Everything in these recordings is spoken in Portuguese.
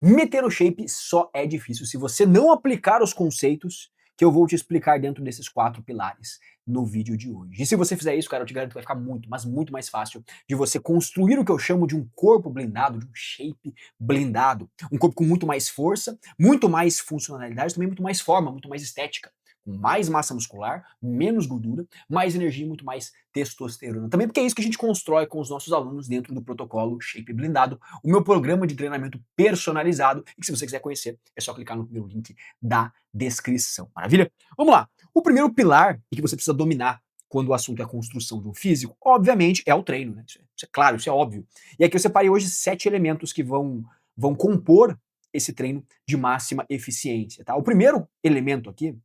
Meter o shape só é difícil se você não aplicar os conceitos que eu vou te explicar dentro desses 4 pilares no vídeo de hoje. E se você fizer isso, cara, eu te garanto que vai ficar muito, mas muito mais fácil de você construir o que eu chamo de um corpo blindado, de um shape blindado. Um corpo com muito mais força, muito mais funcionalidade, também muito mais forma, muito mais estética. Com mais massa muscular, menos gordura, mais energia e muito mais testosterona. Também porque é isso que a gente constrói com os nossos alunos dentro do protocolo Shape Blindado, o meu programa de treinamento personalizado, e que se você quiser conhecer, é só clicar no primeiro link da descrição. Maravilha? Vamos lá. O primeiro pilar e que você precisa dominar quando o assunto é a construção de um físico, obviamente, é o treino, né? Isso é claro, isso é óbvio. E aqui eu separei hoje 7 elementos que vão compor esse treino de máxima eficiência, tá? O primeiro elemento aqui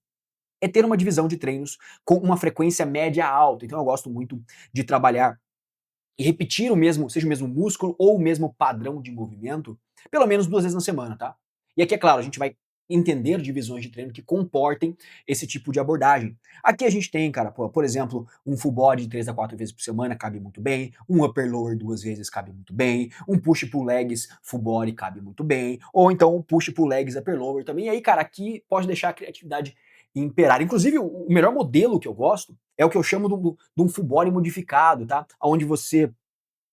é ter uma divisão de treinos com uma frequência média alta. Então eu gosto muito de trabalhar e repetir o mesmo, seja o mesmo músculo ou o mesmo padrão de movimento, pelo menos 2 vezes na semana, tá? E aqui, é claro, a gente vai entender divisões de treino que comportem esse tipo de abordagem. Aqui a gente tem, cara, por exemplo, um full body de 3 a 4 vezes por semana cabe muito bem, um upper lower 2 vezes cabe muito bem, um push pull legs full body cabe muito bem, ou então um push pull legs upper lower também. E aí, cara, aqui pode deixar a criatividade imperar. Inclusive, o melhor modelo que eu gosto é o que eu chamo de um full body modificado, tá? Onde você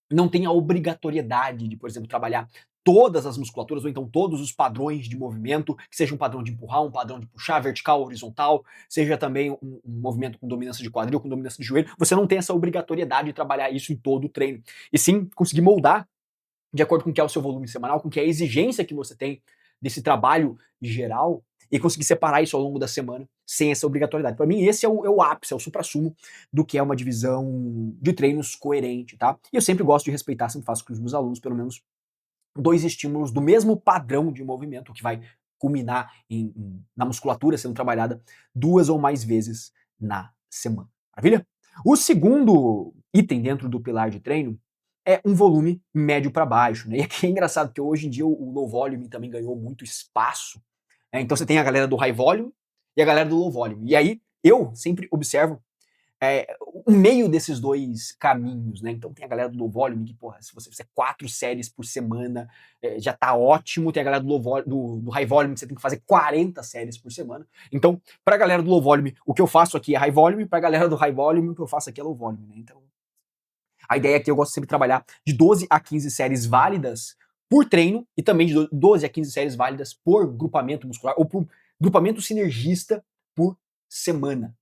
não tem a obrigatoriedade de, por exemplo, trabalhar todas as musculaturas ou então todos os padrões de movimento, que seja um padrão de empurrar, um padrão de puxar, vertical, horizontal, seja também um movimento com dominância de quadril, com dominância de joelho. Você não tem essa obrigatoriedade de trabalhar isso em todo o treino. E sim conseguir moldar de acordo com o que é o seu volume semanal, com o que é a exigência que você tem desse trabalho geral e conseguir separar isso ao longo da semana sem essa obrigatoriedade. Para mim, esse é o ápice, é o suprassumo do que é uma divisão de treinos coerente, tá? E eu sempre gosto de respeitar, sempre faço com os meus alunos, pelo menos 2 estímulos do mesmo padrão de movimento, que vai culminar na musculatura sendo trabalhada 2 ou mais vezes na semana. Maravilha? O segundo item dentro do pilar de treino é um volume médio para baixo, né? E aqui é engraçado, porque hoje em dia o low volume também ganhou muito espaço, né? Então você tem a galera do high volume e a galera do low volume. E aí eu sempre observo o meio desses dois caminhos, né? Então tem a galera do low volume que, porra, se você fizer 4 séries por semana, já tá ótimo. Tem a galera do high volume que você tem que fazer 40 séries por semana. Então, pra galera do low volume, o que eu faço aqui é high volume, pra galera do high volume, o que eu faço aqui é low volume, né? Então, a ideia é que eu gosto sempre de trabalhar de 12 a 15 séries válidas por treino e também de 12 a 15 séries válidas por grupamento muscular ou por grupamento sinergista por semana.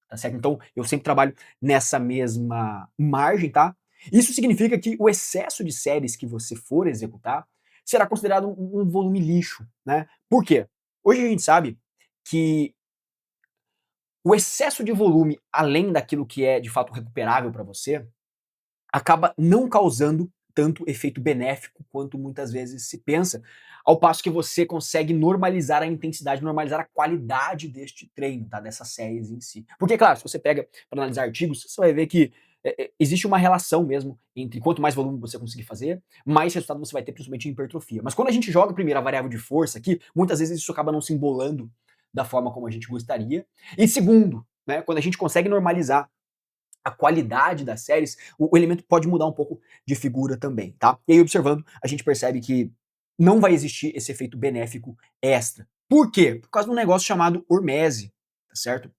Tá certo? Então, eu sempre trabalho nessa mesma margem, tá? Isso significa que o excesso de séries que você for executar será considerado um volume lixo, né? Por quê? Hoje a gente sabe que o excesso de volume, além daquilo que é de fato recuperável para você, acaba não causando tanto efeito benéfico quanto muitas vezes se pensa, ao passo que você consegue normalizar a intensidade, normalizar a qualidade deste treino, tá? Dessas séries em si. Porque, claro, se você pega para analisar artigos, você vai ver que existe uma relação mesmo entre quanto mais volume você conseguir fazer, mais resultado você vai ter, principalmente em hipertrofia. Mas quando a gente joga primeiro a variável de força aqui, muitas vezes isso acaba não se embolando da forma como a gente gostaria. E segundo, né, quando a gente consegue normalizar a qualidade das séries, o elemento pode mudar um pouco de figura também, tá? E aí, observando, a gente percebe que não vai existir esse efeito benéfico extra. Por quê? Por causa de um negócio chamado hormese, tá certo?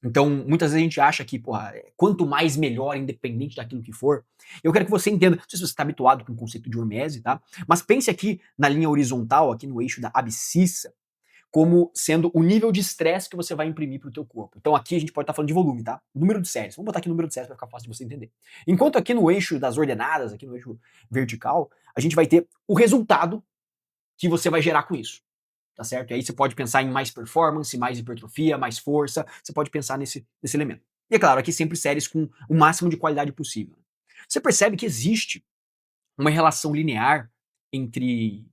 Então, muitas vezes a gente acha que, porra, quanto mais melhor, independente daquilo que for. Eu quero que você entenda, não sei se você está habituado com o conceito de hormese, tá? Mas pense aqui na linha horizontal, aqui no eixo da abscissa, como sendo o nível de estresse que você vai imprimir para o teu corpo. Então aqui a gente pode estar falando de volume, tá? Número de séries. Vamos botar aqui número de séries para ficar fácil de você entender. Enquanto aqui no eixo das ordenadas, aqui no eixo vertical, a gente vai ter o resultado que você vai gerar com isso. Tá certo? E aí você pode pensar em mais performance, mais hipertrofia, mais força. Você pode pensar nesse elemento. E é claro, aqui sempre séries com o máximo de qualidade possível. Você percebe que existe uma relação linear entre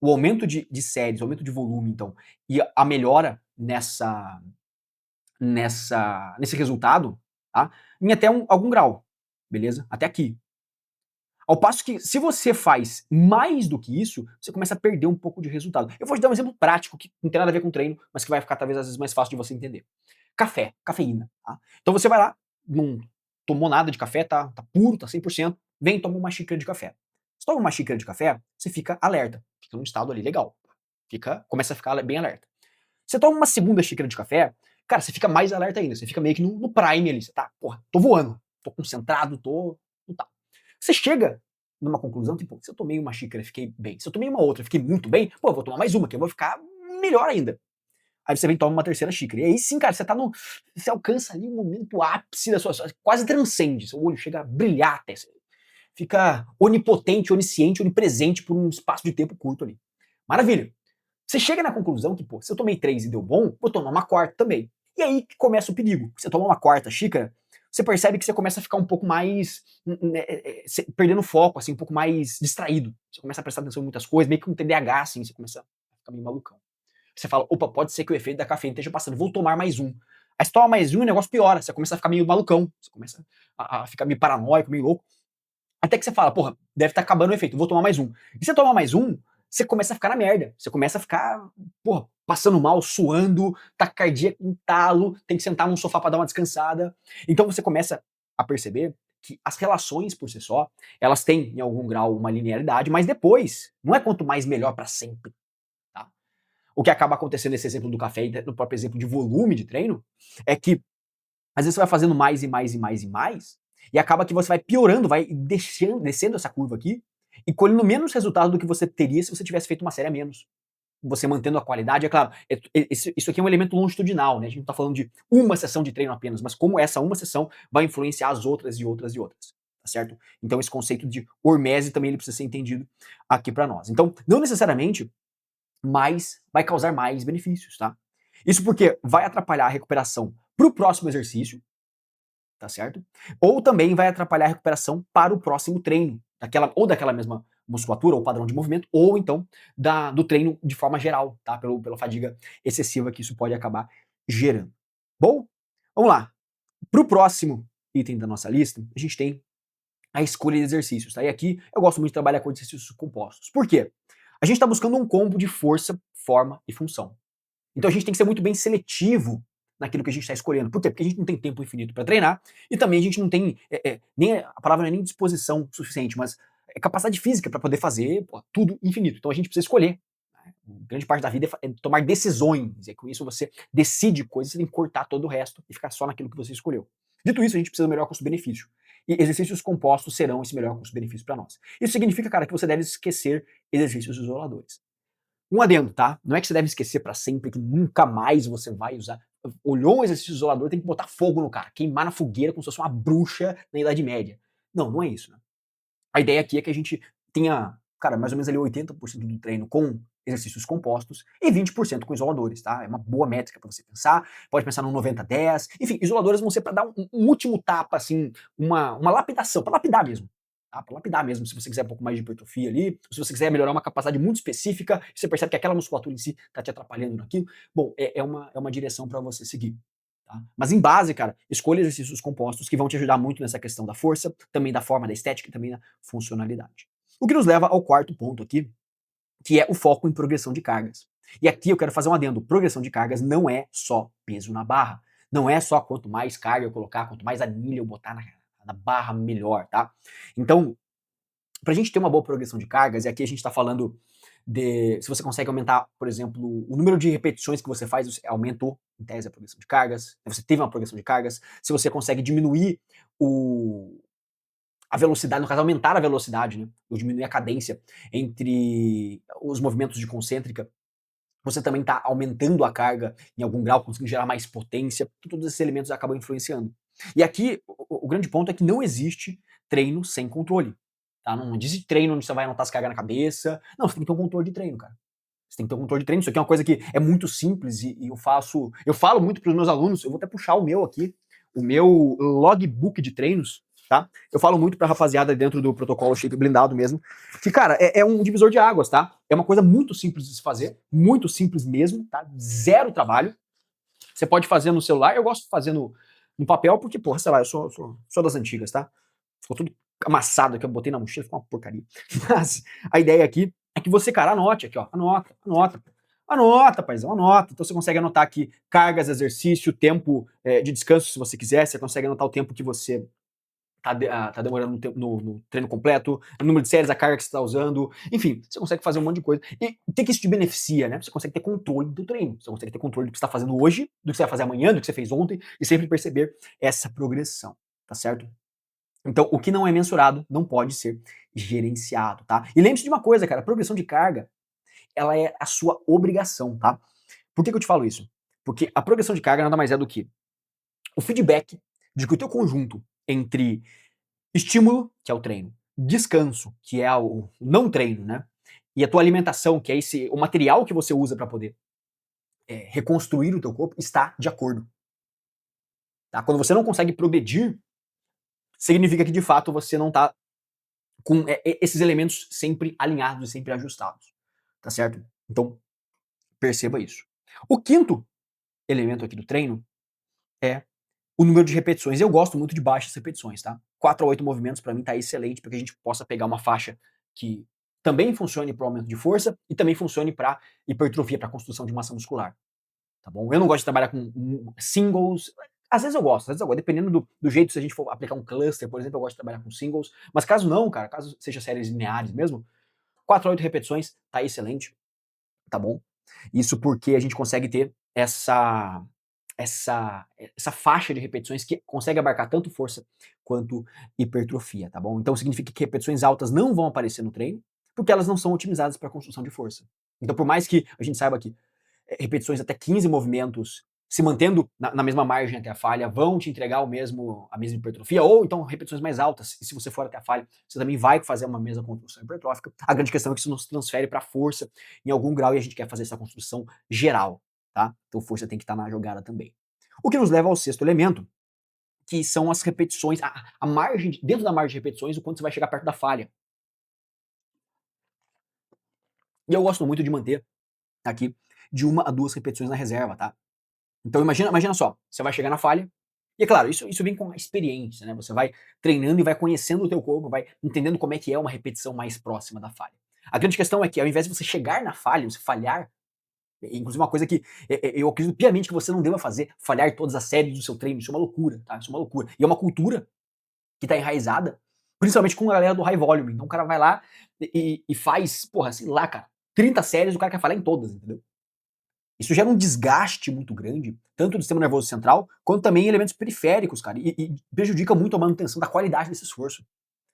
o aumento de séries, o aumento de volume, então, e a melhora nesse resultado, tá? Em até algum grau, beleza? Até aqui. Ao passo que, se você faz mais do que isso, você começa a perder um pouco de resultado. Eu vou te dar um exemplo prático que não tem nada a ver com treino, mas que vai ficar talvez às vezes mais fácil de você entender. Café, cafeína, tá? Então você vai lá, não tomou nada de café, tá puro, tá 100%, vem e toma uma xícara de café. Você toma uma xícara de café, você fica alerta, fica num estado ali legal, começa a ficar bem alerta. Você toma uma segunda xícara de café, cara, você fica mais alerta ainda, você fica meio que no prime ali, você tá, porra, tô voando, tô concentrado, não tá. Você chega numa conclusão que, pô, se eu tomei uma xícara, fiquei bem. Se eu tomei uma outra, fiquei muito bem, pô, eu vou tomar mais uma, que eu vou ficar melhor ainda. Aí você vem e toma uma terceira xícara. E aí sim, cara, você tá no. Você alcança ali um momento ápice da sua. Quase transcende. Seu olho chega a brilhar até. Você fica onipotente, onisciente, onipresente por um espaço de tempo curto ali. Maravilha. Você chega na conclusão que, pô, se eu tomei três e deu bom, vou tomar uma quarta também. E aí que começa o perigo. Você toma uma quarta xícara, você percebe que você começa a ficar um pouco mais, né, perdendo foco, assim, um pouco mais distraído. Você começa a prestar atenção em muitas coisas, meio que um TDAH, assim, você começa a ficar meio malucão. Você fala, opa, pode ser que o efeito da cafeína esteja passando, vou tomar mais um. Aí você toma mais um e o negócio piora, você começa a ficar meio malucão, você começa a ficar meio paranoico, meio louco. Até que você fala, porra, deve estar acabando o efeito, vou tomar mais um. E você toma mais um, você começa a ficar na merda. Você começa a ficar, porra, passando mal, suando, taquicardia com talo, tem que sentar num sofá para dar uma descansada. Então você começa a perceber que as relações por si só, elas têm em algum grau uma linearidade, mas depois, não é quanto mais melhor para sempre, tá? O que acaba acontecendo nesse exemplo do café e no próprio exemplo de volume de treino, é que às vezes você vai fazendo mais e mais e mais e mais, e acaba que você vai piorando, vai descendo essa curva aqui, e colhendo menos resultado do que você teria se você tivesse feito uma série a menos. Você mantendo a qualidade, é claro, isso aqui é um elemento longitudinal, né? A gente não está falando de uma sessão de treino apenas, mas como essa uma sessão vai influenciar as outras e outras e outras, tá certo? Então esse conceito de hormese também ele precisa ser entendido aqui para nós. Então, não necessariamente mais vai causar mais benefícios, tá? Isso porque vai atrapalhar a recuperação para o próximo exercício, tá certo? Ou também vai atrapalhar a recuperação para o próximo treino, daquela mesma musculatura ou padrão de movimento, ou então do treino de forma geral, tá? Pela fadiga excessiva que isso pode acabar gerando. Bom, vamos lá. Para o próximo item da nossa lista, a gente tem a escolha de exercícios, tá? E aqui eu gosto muito de trabalhar com exercícios compostos. Por quê? A gente está buscando um combo de força, forma e função. Então a gente tem que ser muito bem seletivo naquilo que a gente está escolhendo. Por quê? Porque a gente não tem tempo infinito para treinar e também a gente não tem nem a palavra não é nem disposição suficiente, mas é capacidade física para poder fazer tudo infinito. Então a gente precisa escolher. Né? Grande parte da vida é tomar decisões. E com isso você decide coisas, você tem que cortar todo o resto e ficar só naquilo que você escolheu. Dito isso, a gente precisa do melhor custo-benefício. E exercícios compostos serão esse melhor custo-benefício para nós. Isso significa, cara, que você deve esquecer exercícios isoladores. Um adendo, tá? Não é que você deve esquecer para sempre, que nunca mais você vai usar. Olhou um exercício isolador, tem que botar fogo no cara, queimar na fogueira como se fosse uma bruxa na Idade Média. Não, não é isso, né? A ideia aqui é que a gente tenha, cara, mais ou menos ali 80% do treino com exercícios compostos e 20% com isoladores, tá? É uma boa métrica para você pensar. Pode pensar no 90-10. Enfim, isoladores vão ser para dar um último tapa, assim, uma lapidação, para lapidar mesmo. Tá? Para lapidar mesmo, se você quiser um pouco mais de hipertrofia ali, se você quiser melhorar uma capacidade muito específica, você percebe que aquela musculatura em si está te atrapalhando naquilo, bom, é uma direção para você seguir. Tá? Mas em base, cara, escolha exercícios compostos que vão te ajudar muito nessa questão da força, também da forma, da estética e também da funcionalidade. O que nos leva ao quarto ponto aqui, que é o foco em progressão de cargas. E aqui eu quero fazer um adendo: progressão de cargas não é só peso na barra. Não é só quanto mais carga eu colocar, quanto mais anilha eu botar na barra, melhor, tá? Então, pra gente ter uma boa progressão de cargas, e aqui a gente tá falando se você consegue aumentar, por exemplo, o número de repetições que você faz, você aumentou, em tese, a progressão de cargas, você teve uma progressão de cargas, se você consegue diminuir a velocidade, no caso, aumentar a velocidade, né, ou diminuir a cadência entre os movimentos de concêntrica, você também está aumentando a carga em algum grau, conseguindo gerar mais potência, todos esses elementos acabam influenciando. E aqui, o grande ponto é que não existe treino sem controle. Tá? Não existe treino onde você vai anotar as cargas na cabeça. Não, você tem que ter um controle de treino, cara. Você tem que ter um controle de treino. Isso aqui é uma coisa que é muito simples e eu falo muito para os meus alunos, eu vou até puxar o meu aqui, o meu logbook de treinos, tá? Eu falo muito pra rapaziada dentro do protocolo Shape Blindado mesmo, que, cara, é um divisor de águas, tá? É uma coisa muito simples de se fazer, muito simples mesmo, tá? Zero trabalho. Você pode fazer no celular, eu gosto de fazer no papel, porque, porra, sei lá, eu sou das antigas, tá? Ficou tudo amassado que eu botei na mochila, ficou uma porcaria. Mas a ideia aqui é que você, cara, anote aqui, ó. Anota. Anota, paizão, anota. Então você consegue anotar aqui cargas, exercício, tempo de descanso, se você quiser. Você consegue anotar o tempo que você tá demorando no treino completo, o número de séries, a carga que você está usando, enfim, você consegue fazer um monte de coisa. E o que isso te beneficia, né? Você consegue ter controle do treino, você consegue ter controle do que você está fazendo hoje, do que você vai fazer amanhã, do que você fez ontem, e sempre perceber essa progressão, tá certo? Então, o que não é mensurado não pode ser gerenciado, tá? E lembre-se de uma coisa, cara, a progressão de carga, ela é a sua obrigação, tá? Por que eu te falo isso? Porque a progressão de carga nada mais é do que o feedback de que o teu conjunto entre estímulo, que é o treino, descanso, que é o não treino, né? E a tua alimentação, que é o material que você usa para poder reconstruir o teu corpo, está de acordo. Tá? Quando você não consegue progredir, significa que de fato você não está com esses elementos sempre alinhados e sempre ajustados. Tá certo? Então, perceba isso. O quinto elemento aqui do treino é o número de repetições. Eu gosto muito de baixas repetições, tá? 4 a 8 movimentos para mim tá excelente para que a gente possa pegar uma faixa que também funcione para aumento de força e também funcione para hipertrofia, para construção de massa muscular, tá bom? Eu não gosto de trabalhar com singles. Às vezes eu gosto, dependendo do jeito, se a gente for aplicar um cluster, por exemplo, eu gosto de trabalhar com singles, mas caso não, cara, caso seja séries lineares mesmo, 4 a 8 repetições tá excelente, tá bom? Isso porque a gente consegue ter essa faixa de repetições que consegue abarcar tanto força quanto hipertrofia, tá bom? Então significa que repetições altas não vão aparecer no treino, porque elas não são otimizadas para construção de força. Então, por mais que a gente saiba que repetições até 15 movimentos, se mantendo na mesma margem até a falha, vão te entregar a mesma hipertrofia, ou então repetições mais altas, e se você for até a falha, você também vai fazer uma mesma construção hipertrófica. A grande questão é que isso não se transfere para força em algum grau e a gente quer fazer essa construção geral, tá? Então força tem que estar na jogada também. O que nos leva ao sexto elemento, que são as repetições, a margem, dentro da margem de repetições, o quanto você vai chegar perto da falha. E eu gosto muito de manter aqui de 1 a 2 repetições na reserva, tá? Então imagina só, você vai chegar na falha, e é claro, isso vem com a experiência, né? Você vai treinando e vai conhecendo o teu corpo, vai entendendo como é que é uma repetição mais próxima da falha. A grande questão é que ao invés de você chegar na falha, você falhar, inclusive uma coisa que eu acredito piamente que você não deva fazer, falhar todas as séries do seu treino, isso é uma loucura, tá? Isso é uma loucura. E é uma cultura que tá enraizada, principalmente com a galera do high volume. Então o cara vai lá e faz, porra, sei lá, cara, 30 séries, o cara quer falhar em todas, entendeu? Isso gera um desgaste muito grande, tanto do sistema nervoso central, quanto também em elementos periféricos, cara, e prejudica muito a manutenção da qualidade desse esforço.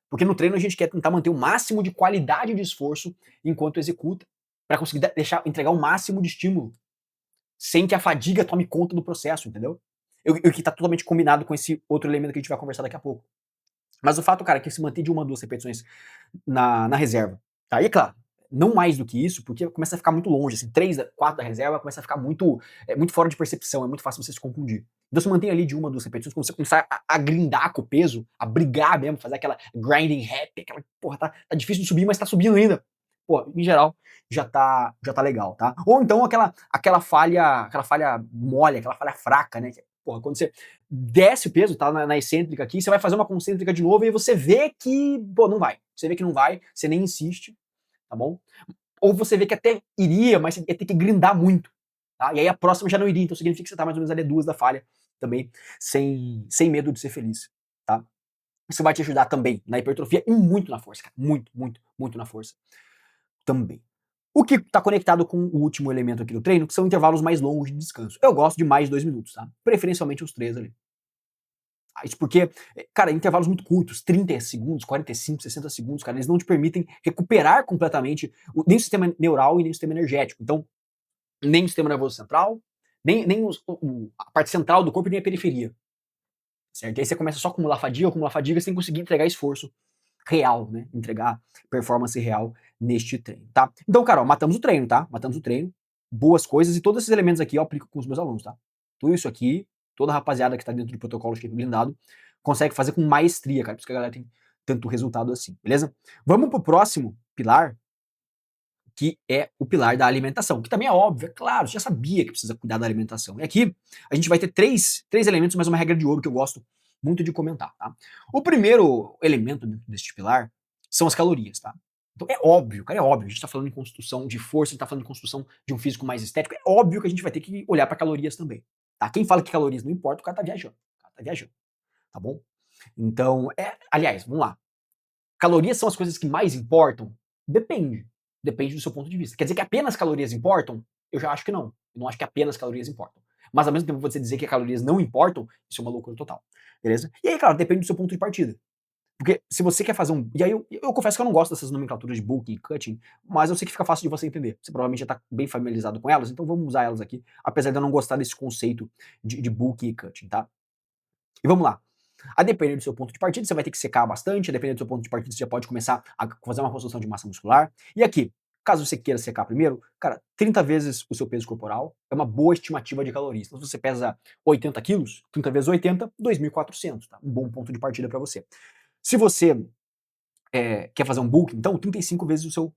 Porque no treino a gente quer tentar manter o máximo de qualidade de esforço enquanto executa, para conseguir entregar o máximo de estímulo, sem que a fadiga tome conta do processo, entendeu? O que está totalmente combinado com esse outro elemento que a gente vai conversar daqui a pouco. Mas o fato, cara, é que se manter de 1 a 2 repetições na reserva. Tá? E é claro, não mais do que isso, porque começa a ficar muito longe, assim, 3, 4 da reserva começa a ficar muito fora de percepção, é muito fácil você se confundir. Então se mantém ali de 1 a 2 repetições, quando você começar a grindar com o peso, a brigar mesmo, fazer aquela grinding happy, aquela, porra, tá difícil de subir, mas tá subindo ainda. Pô, em geral, já tá legal, tá? Ou então aquela falha mole, aquela falha fraca, né? Porra, quando você desce o peso, tá na excêntrica aqui, você vai fazer uma concêntrica de novo e você vê que, pô, não vai. Você vê que não vai, você nem insiste, tá bom? Ou você vê que até iria, mas você ia ter que grindar muito, tá? E aí a próxima já não iria, então significa que você tá mais ou menos ali 2 da falha também, sem medo de ser feliz, tá? Isso vai te ajudar também na hipertrofia e muito na força, cara. Muito, muito, muito na força também. O que está conectado com o último elemento aqui do treino, que são intervalos mais longos de descanso. Eu gosto de mais de 2 minutos, tá? Preferencialmente os 3 ali. Isso porque, cara, intervalos muito curtos, 30 segundos, 45, 60 segundos, cara, eles não te permitem recuperar completamente nem o sistema neural e nem o sistema energético. Então, nem o sistema nervoso central, nem a parte central do corpo e nem a periferia. Certo? E aí você começa só a acumular fadiga sem conseguir entregar esforço real, né? Entregar performance real neste treino, tá? Então, cara, ó, matamos o treino, tá? Matamos o treino, boas coisas, e todos esses elementos aqui eu aplico com os meus alunos, tá? Tudo isso aqui, toda a rapaziada que tá dentro do protocolo Shape Blindado consegue fazer com maestria, cara, por isso que a galera tem tanto resultado assim, beleza? Vamos pro próximo pilar, que é o pilar da alimentação, que também é óbvio, é claro, você já sabia que precisa cuidar da alimentação. E aqui a gente vai ter três elementos, mas uma regra de ouro que eu gosto muito de comentar, tá? O primeiro elemento deste pilar são as calorias, tá? Então é óbvio, cara, é óbvio. A gente tá falando em construção de força, a gente tá falando em construção de um físico mais estético, é óbvio que a gente vai ter que olhar para calorias também, tá? Quem fala que calorias não importa, o cara tá viajando, tá bom? Então, aliás, vamos lá. Calorias são as coisas que mais importam? Depende. Depende do seu ponto de vista. Quer dizer que apenas calorias importam? Eu já acho que não. Eu não acho que apenas calorias importam. Mas ao mesmo tempo você dizer que calorias não importam, isso é uma loucura total. Beleza? E aí, claro, depende do seu ponto de partida. Porque se você quer fazer um. E aí eu confesso que eu não gosto dessas nomenclaturas de bulking e cutting, mas eu sei que fica fácil de você entender. Você provavelmente já está bem familiarizado com elas, então vamos usar elas aqui, apesar de eu não gostar desse conceito de bulking e cutting, tá? E vamos lá. A depender do seu ponto de partida, você vai ter que secar bastante, a depender do seu ponto de partida, você já pode começar a fazer uma construção de massa muscular. E aqui, caso você queira secar primeiro, cara, 30 vezes o seu peso corporal é uma boa estimativa de calorias. Então, se você pesa 80 quilos, 30 vezes 80, 2.400, tá? Um bom ponto de partida para você. Se você quer fazer um bulk, então 35 vezes o seu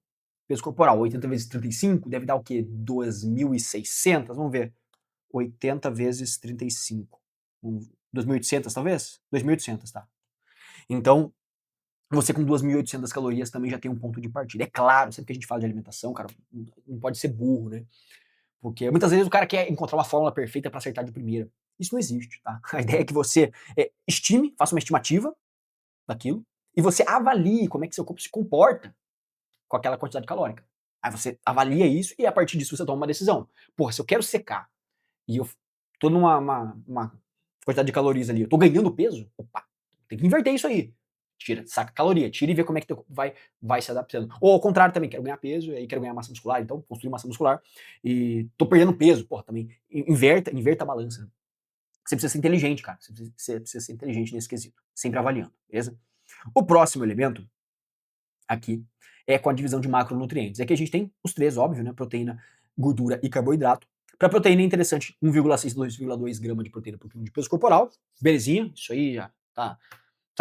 peso corporal. 80 vezes 35 deve dar o quê? 2.600? Vamos ver. 80 vezes 35. 2.800 talvez? 2.800, tá? Então, você com 2.800 calorias também já tem um ponto de partida. É claro, sempre que a gente fala de alimentação, cara, não pode ser burro, né? Porque muitas vezes o cara quer encontrar uma fórmula perfeita para acertar de primeira. Isso não existe, tá? A ideia é que você estime, faça uma estimativa daquilo e você avalie como é que seu corpo se comporta com aquela quantidade calórica. Aí você avalia isso e a partir disso você toma uma decisão. Porra, se eu quero secar e eu tô numa uma quantidade de calorias ali, eu tô ganhando peso, opa, tem que inverter isso aí. Tira, saca caloria, tira e vê como é que teu corpo vai se adaptando. Ou ao contrário também, quero ganhar peso e aí quero ganhar massa muscular, então construir massa muscular e tô perdendo peso, porra, também inverta a balança. Você precisa ser inteligente, cara. Você precisa ser inteligente nesse quesito, sempre avaliando, beleza? O próximo elemento aqui é com a divisão de macronutrientes. Aqui a gente tem os três, óbvio, né? Proteína, gordura e carboidrato. Para proteína é interessante 1,6 2,2 gramas de proteína por quilo de peso corporal. Belezinha, isso aí já tá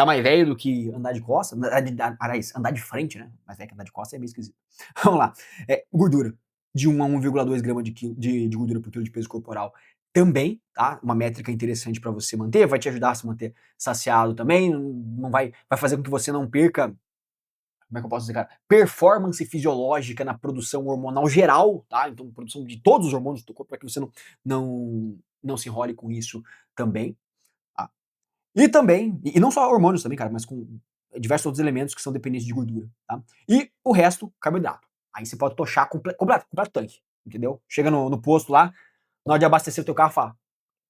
mais velho do que andar de costa. Aliás, andar de frente, né? Mais velho que andar de costa é meio esquisito. Vamos lá. Gordura de 1 a 1,2 gramas de gordura por quilo de peso corporal também, tá? Uma métrica interessante para você manter, vai te ajudar a se manter saciado também, não vai fazer com que você não perca, como é que eu posso dizer, cara? Performance fisiológica na produção hormonal geral, tá? Então, produção de todos os hormônios do teu corpo, para que você não se enrole com isso também, tá? E também, e não só hormônios também, cara, mas com diversos outros elementos que são dependentes de gordura, tá? E o resto, carboidrato. Aí você pode tochar completo tanque, entendeu? Chega no posto lá, na hora de abastecer o teu carro, fala,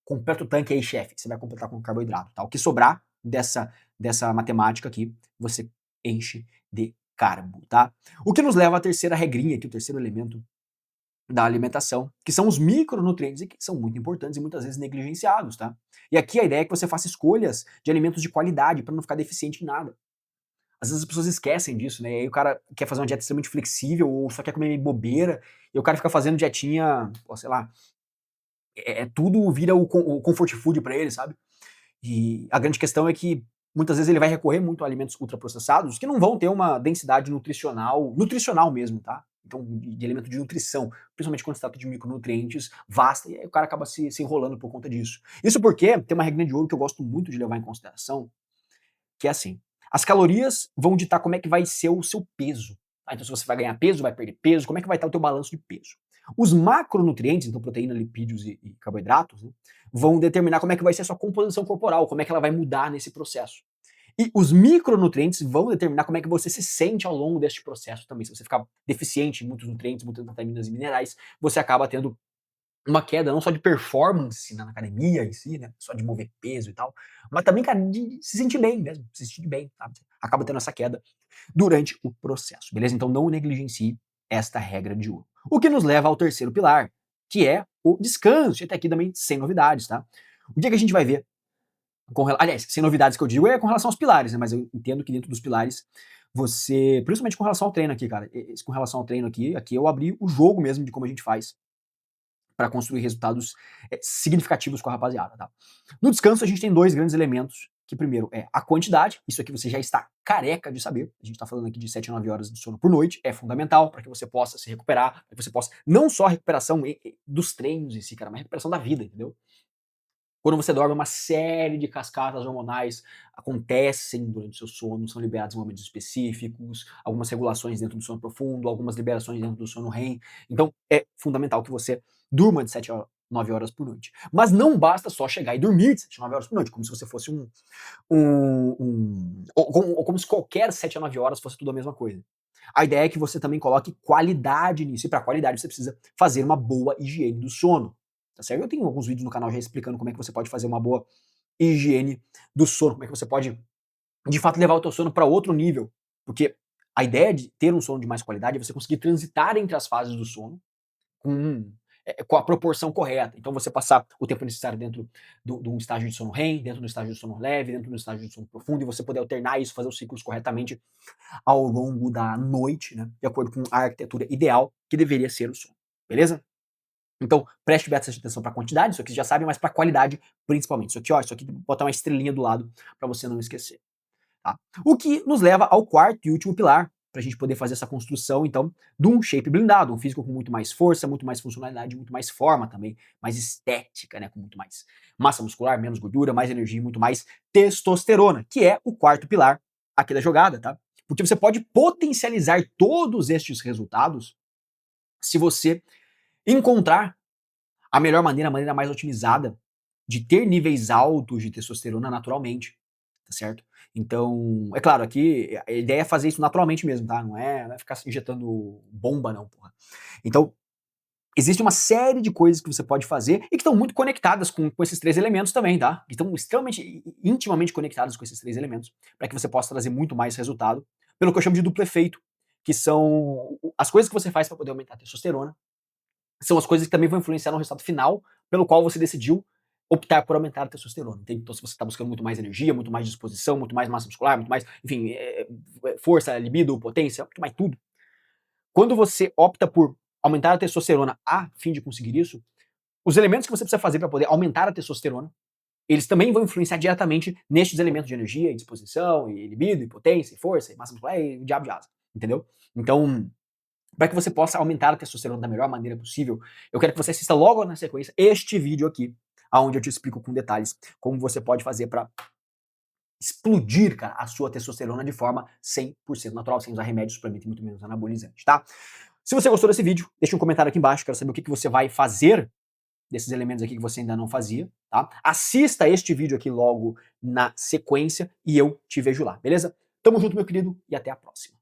completa o tanque aí, chefe, você vai completar com carboidrato, tá? O que sobrar dessa matemática aqui, você enche de carbo, tá? O que nos leva à terceira regrinha aqui, o terceiro elemento da alimentação, que são os micronutrientes e que são muito importantes e muitas vezes negligenciados, tá? E aqui a ideia é que você faça escolhas de alimentos de qualidade para não ficar deficiente em nada. Às vezes as pessoas esquecem disso, né? E aí o cara quer fazer uma dieta extremamente flexível ou só quer comer bobeira, e o cara fica fazendo dietinha, pô, sei lá, tudo vira o comfort food para ele, sabe? E a grande questão é que muitas vezes ele vai recorrer muito a alimentos ultraprocessados que não vão ter uma densidade nutricional mesmo, tá? Então, de alimento de nutrição, principalmente quando se trata de micronutrientes, vasta, e aí o cara acaba se enrolando por conta disso. Isso porque tem uma regra de ouro que eu gosto muito de levar em consideração, que é assim: as calorias vão ditar como é que vai ser o seu peso. Tá? Então, se você vai ganhar peso, vai perder peso, como é que vai estar o teu balanço de peso. Os macronutrientes, então proteína, lipídios e carboidratos, né, vão determinar como é que vai ser a sua composição corporal, como é que ela vai mudar nesse processo. E os micronutrientes vão determinar como é que você se sente ao longo deste processo também. Se você ficar deficiente em muitos nutrientes, muitas vitaminas e minerais, você acaba tendo uma queda não só de performance na academia em si, né, só de mover peso e tal, mas também, cara, de se sentir bem mesmo, se sentir bem, sabe? Acaba tendo essa queda durante o processo, beleza? Então não negligencie esta regra de ouro. O que nos leva ao terceiro pilar, que é o descanso, e até aqui também sem novidades, tá? O que é que a gente vai ver aliás, sem novidades que eu digo é com relação aos pilares, né, mas eu entendo que dentro dos pilares você, principalmente com relação ao treino aqui, cara, com relação ao treino aqui eu abri o jogo mesmo de como a gente faz para construir resultados significativos com a rapaziada, tá? No descanso, a gente tem dois grandes elementos, que primeiro é a quantidade, isso aqui você já está careca de saber, a gente está falando aqui de 7 a 9 horas de sono por noite, é fundamental para que você possa se recuperar, para que você possa, não só a recuperação dos treinos em si, cara, mas a recuperação da vida, entendeu? Quando você dorme, uma série de cascatas hormonais acontecem durante o seu sono, são liberadas em momentos específicos, algumas regulações dentro do sono profundo, algumas liberações dentro do sono REM. Então, é fundamental que você durma de 9 horas por noite. Mas não basta só chegar e dormir de 7 a 9 horas por noite, como se você fosse ou como se qualquer 7 a 9 horas fosse tudo a mesma coisa. A ideia é que você também coloque qualidade nisso, e para qualidade você precisa fazer uma boa higiene do sono, tá certo? Eu tenho alguns vídeos no canal já explicando como é que você pode fazer uma boa higiene do sono, como é que você pode, de fato, levar o teu sono para outro nível, porque a ideia de ter um sono de mais qualidade é você conseguir transitar entre as fases do sono com, com a proporção correta. Então você passar o tempo necessário dentro de um estágio de sono REM, dentro do estágio de sono leve, dentro do estágio de sono profundo, e você poder alternar isso, fazer os ciclos corretamente ao longo da noite, né, de acordo com a arquitetura ideal que deveria ser o sono, beleza? Então, preste bastante atenção para a quantidade, isso aqui você já sabe, mas para a qualidade principalmente. Isso aqui, ó, isso aqui botar uma estrelinha do lado para você não esquecer. Tá? O que nos leva ao quarto e último pilar, para a gente poder fazer essa construção, então, de um shape blindado, um físico com muito mais força, muito mais funcionalidade, muito mais forma também, mais estética, né, com muito mais massa muscular, menos gordura, mais energia e muito mais testosterona, que é o quarto pilar aqui da jogada, tá? Porque você pode potencializar todos estes resultados se você encontrar a maneira mais otimizada de ter níveis altos de testosterona naturalmente, tá certo? Então, é claro, aqui a ideia é fazer isso naturalmente mesmo, tá? Não é ficar se injetando bomba não, porra. Então, existe uma série de coisas que você pode fazer e que estão muito conectadas com esses 3 elementos também, tá? Que estão extremamente, intimamente conectadas com esses 3 elementos, para que você possa trazer muito mais resultado, pelo que eu chamo de duplo efeito, que são as coisas que você faz para poder aumentar a testosterona, são as coisas que também vão influenciar no resultado final, pelo qual você decidiu optar por aumentar a testosterona. Entende? Então, se você está buscando muito mais energia, muito mais disposição, muito mais massa muscular, muito mais, enfim, força, libido, potência, muito mais tudo. Quando você opta por aumentar a testosterona a fim de conseguir isso, os elementos que você precisa fazer para poder aumentar a testosterona, eles também vão influenciar diretamente nestes elementos de energia, e disposição, e libido, e potência, e força, e massa muscular, e o diabo de asa. Entendeu? Então, para que você possa aumentar a testosterona da melhor maneira possível, eu quero que você assista logo na sequência este vídeo aqui, onde eu te explico com detalhes como você pode fazer para explodir, cara, a sua testosterona de forma 100% natural, sem usar remédios, suplemento e muito menos anabolizante, tá? Se você gostou desse vídeo, deixa um comentário aqui embaixo, quero saber o que você vai fazer desses elementos aqui que você ainda não fazia, tá? Assista este vídeo aqui logo na sequência e eu te vejo lá, beleza? Tamo junto, meu querido, e até a próxima.